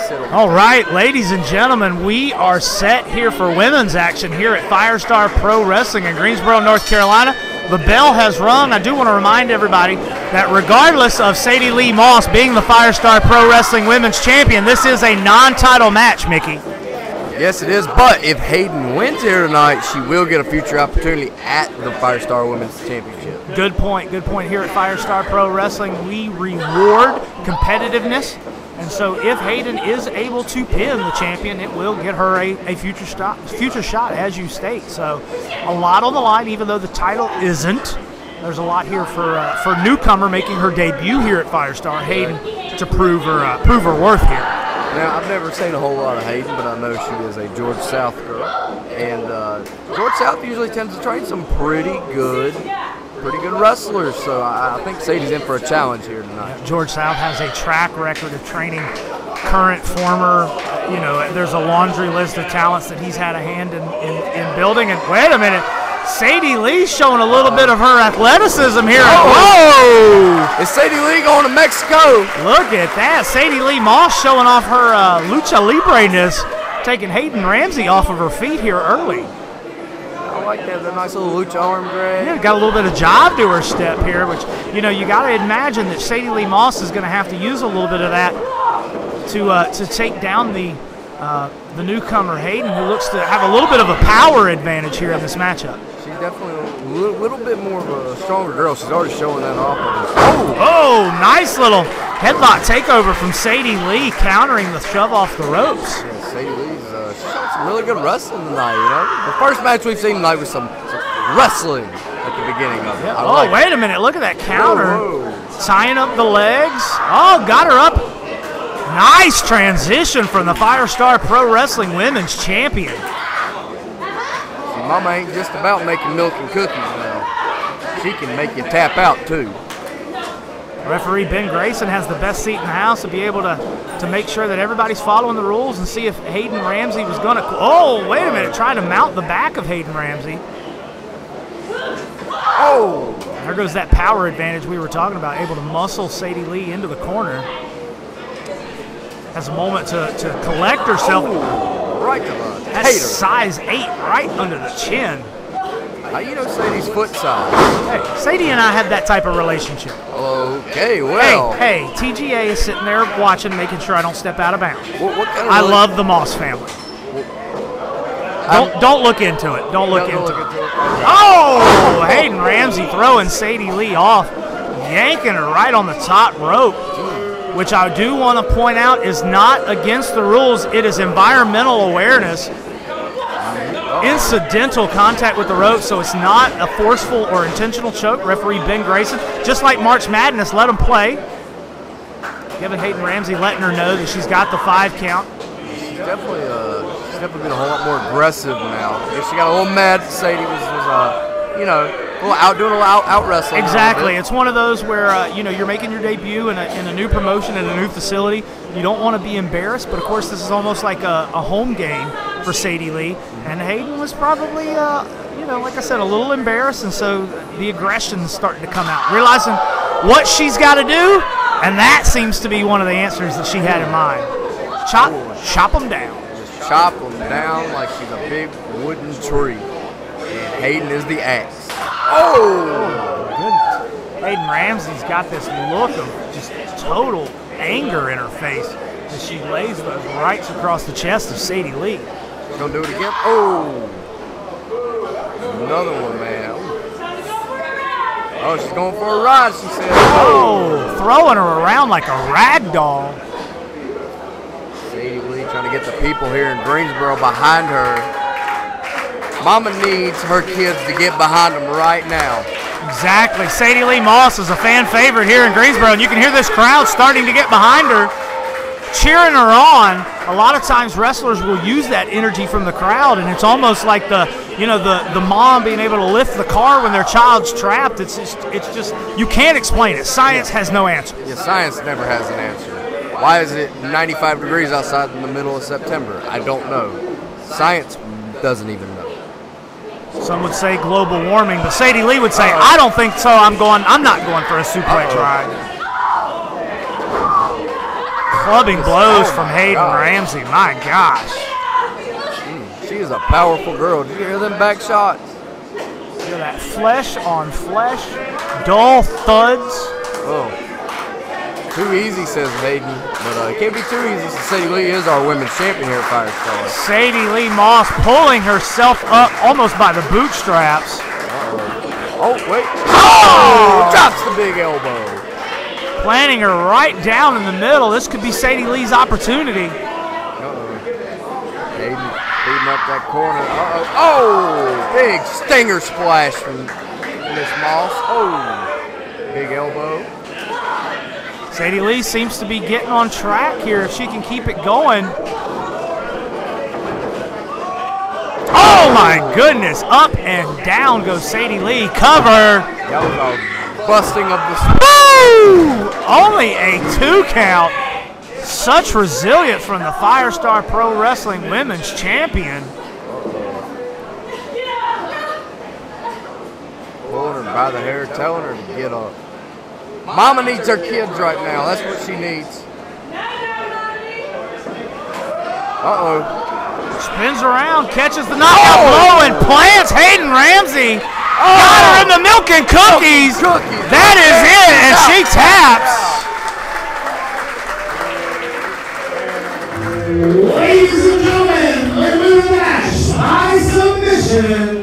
babysitter. All right, ladies and gentlemen, we are set here for women's action here at Firestar Pro Wrestling in Greensboro, North Carolina. The bell has rung. I do want to remind everybody that regardless of Sadie Lee Moss being the Firestar Pro Wrestling Women's Champion, this is a non-title match, Mickey. Yes, it is, but if Hayden wins here tonight, she will get a future opportunity at the Firestar Women's Championship. Good point. Good point. Here at Firestar Pro Wrestling, we reward competitiveness. And so if Hayden is able to pin the champion, it will get her a future shot, as you state. So a lot on the line, even though the title isn't. There's a lot here for newcomer making her debut here at Firestar, Hayden, to prove her worth here. Now, I've never seen a whole lot of Hayden, but I know she is a George South girl. And George South usually tends to train some pretty good wrestlers, so I think Sadie's in for a challenge here tonight. George South has a track record of training current, former, there's a laundry list of talents that he's had a hand in building. And wait a minute, Sadie Lee's showing a little bit of her athleticism here. Whoa! Is Sadie Lee going to Mexico? Look at that. Sadie Lee Moss showing off her lucha libre-ness, taking Hayden Ramsey off of her feet here early. I like that nice little lucha arm drag. Yeah, got a little bit of jive to her step here, which, you got to imagine that Sadie Lee Moss is going to have to use a little bit of that to take down the newcomer Hayden, who looks to have a little bit of a power advantage here in this matchup. She's definitely a little bit more of a stronger girl. She's already showing that off. Oh, nice little headlock takeover from Sadie Lee, countering the shove off the ropes. Yeah, Sadie Lee's showing some really good wrestling tonight, The first match we've seen tonight was some wrestling at the beginning of it. Yeah. Wait a minute. Look at that counter. Whoa. Tying up the legs. Oh, got her up. Nice transition from the Firestar Pro Wrestling Women's Champion. See, Mama ain't just about making milk and cookies now. She can make you tap out, too. Referee Ben Grayson has the best seat in the house to be able to make sure that everybody's following the rules and see if Hayden Ramsey was going to... Oh, wait a minute. Trying to mount the back of Hayden Ramsey. Oh! There goes that power advantage we were talking about, able to muscle Sadie Lee into the corner. Has a moment to collect herself. Oh, right to the tater. That's size 8 right under the chin. You know Sadie's foot size. Hey, Sadie and I have that type of relationship. Okay, well. Hey, TGA is sitting there watching, making sure I don't step out of bounds. What kind of I love the Moss family. Don't look into it. Don't look into it. Oh, Hayden Ramsey throwing Sadie Lee off, yanking her right on the top rope, which I do want to point out is not against the rules. It is environmental awareness. Incidental contact with the rope, so it's not a forceful or intentional choke. Referee Ben Grayson, just like March Madness, let him play. Giving Hayden Ramsey, letting her know that she's got the 5 count. She's definitely been a whole lot more aggressive now. I guess she got a little mad that Sadie was doing a little out wrestling. Exactly. It's one of those where you're making your debut in a new promotion in a new facility. You don't want to be embarrassed, but of course this is almost like a home game for Sadie Lee. And Hayden was probably, like I said, a little embarrassed, and so the aggression is starting to come out, realizing what she's got to do, and that seems to be one of the answers that she had in mind. Chop them down. Just chop them down like she's a big wooden tree, and Hayden is the axe. Oh, goodness. Hayden Ramsey's got this look of just total anger in her face as she lays those rights across the chest of Sadie Lee. She's going to do it again. Oh. Another one, man. Oh, she's going for a ride, she said. Oh, throwing her around like a rag doll. Sadie Lee trying to get the people here in Greensboro behind her. Mama needs her kids to get behind them right now. Exactly. Sadie Lee Moss is a fan favorite here in Greensboro, and you can hear this crowd starting to get behind her, cheering her on. A lot of times wrestlers will use that energy from the crowd, and it's almost like the mom being able to lift the car when their child's trapped. It's just you can't explain it. Science has no answer. Yeah, science never has an answer. Why is it 95 degrees outside in the middle of September? I don't know. Science doesn't even know. Some would say global warming, but Sadie Lee would say, I don't think so. I'm not going for a suplex ride. clubbing blows from Hayden Ramsey. My gosh. She is a powerful girl. Did you hear them back shots? Hear that flesh on flesh, dull thuds. Oh. Too easy, says Hayden. But it can't be too easy since Sadie Lee is our women's champion here at Firestar. Sadie Lee Moss pulling herself up almost by the bootstraps. Oh, wait. Oh! Drops the big elbow. Planting her right down in the middle. This could be Sadie Lee's opportunity. Hayden beating up that corner. Oh! Big stinger splash from Miss Moss. Oh! Big elbow. Sadie Lee seems to be getting on track here if she can keep it going. Oh my goodness, up and down goes Sadie Lee, cover. That was a busting of the Woo! Only a 2 count. Such resilience from the Firestar Pro Wrestling Women's Champion. Pulling her by the hair, telling her to get up. Mama needs her kids right now. That's what she needs. Spins around, catches the knockout blow, and plants Hayden Ramsey. Got her in the milk and cookies. That is it, and she taps. Ladies and gentlemen, the match by submission.